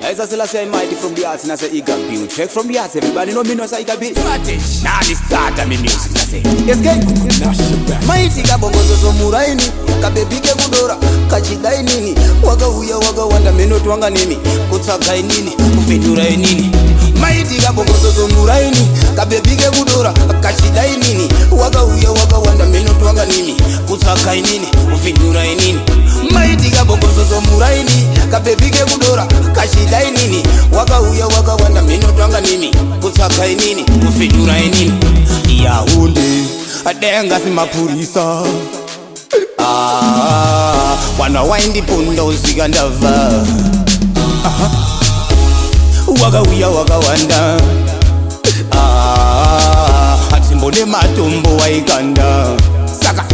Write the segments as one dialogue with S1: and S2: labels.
S1: As I say, I mighty from the arts, and I say, Iga build. Check from the arts, everybody know me, no say, Iga build. Now this start of me music, I say. Escape. Mighty Gabongo so muraini, kabebike kudora, kachidai nini, waga uya waga wanda meno tuanga nini, kutsakai nini, kufidurai nini. Mighty Gabongo so muraini, kabebike kudora, kachidai nini, waga uya waga wanda meno tuanga nini, kutsakai nini, kufidurai nini. Mighty Gabongo so muraini, kabebike kudora, kachidai nini, waga uya waga wanda meno tuanga nini, kutsakai nini, kufidurai nini. Yaounde adenga si mapurisa wana waindi pundo zigandava waga uya waga wanda atimbone matumbo waiganda saka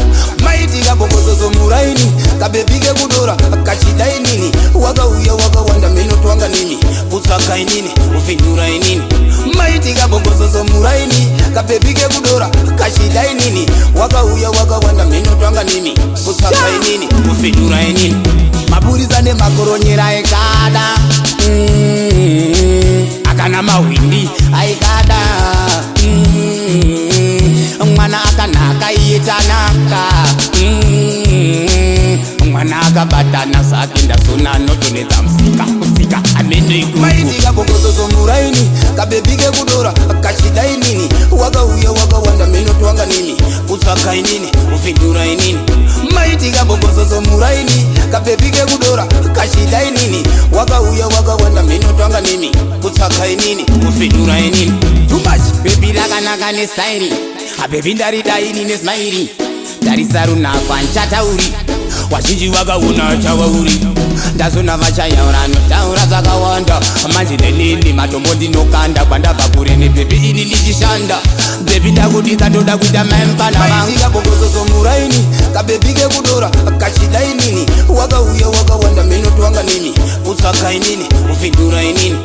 S1: Mighty Gabongo so muraini kabebike kudora kachidai nini waga uya waga wanda meno twanga nini kutsakai nini ufidurai nini. Mighty Gabongo so muraini kabebike kudora kachidai nini waga uya waga wanda meno twanga nini kutsakai nini ufidurai nini. Maburizane makoronyera ekada akana mawindi aikada mwana akanaka yetanaka mwana akabatana sakinda sona notoneza msika usika amendo iku. Mighty Gabongo so muraini kabebike kudora kachidai nini waga uya waga wanda meno twanga nini kutsakai nini ufidurai nini. Mighty Gabongo so muraini kabebike kudora kachidai nini waga uya waga wanda meno twanga nini kutsakai nini ufidurai nini. Too much baby lakanaka ne style abebi ndari daini ne smile dari saruna kwancha tauri wazhinji wakaona chawauri ndazona vachayaura notaura zakawanda manje nelili matombo ndinokanda kwandabva kure nebebi ini ndichishanda bebi ndakudisa ndoda kuita maempana vangu. Mighty Gabongo so muraini kabebike kudora kachidai nini waga uya waga wanda meno twanga nini kutsakai nini ufidurai nini.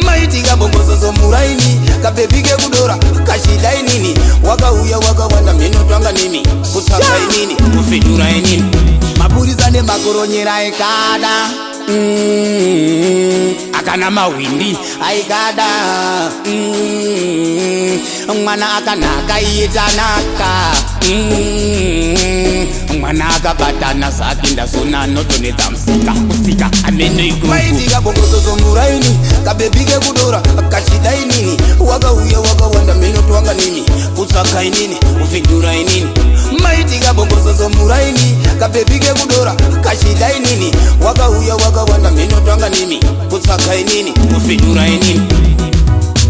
S1: Mighty Gabongo so muraini kabebike kudora kachidai nini waga uya waga wanda meno twanga nini kutsakai nini ufidurai nini. Maburizane makoronyera ekada akana mawindi aikada mwana akanaka yetanaka mwana akabatana sakinda sona notoneza msika usika amendo iku. Mighty Gabongo so muraini kabebike kudora kachidai nini waga uya waga wanda meno twanga nini kutsakai nini ufidurai nini. Mighty Gabongo so muraini kabebike kudora kachidai nini waga uya waga wanda meno twanga nini kutsakai nini ufidurai nini.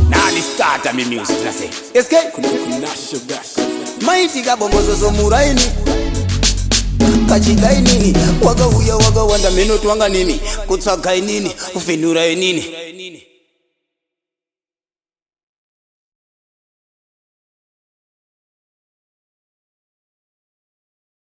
S1: Now this start of me music, I say. Escape. Mighty Gabongo so muraini kachidai nini waga uya waga wanda meno twanga nini kutsakai nini ufidurai nini.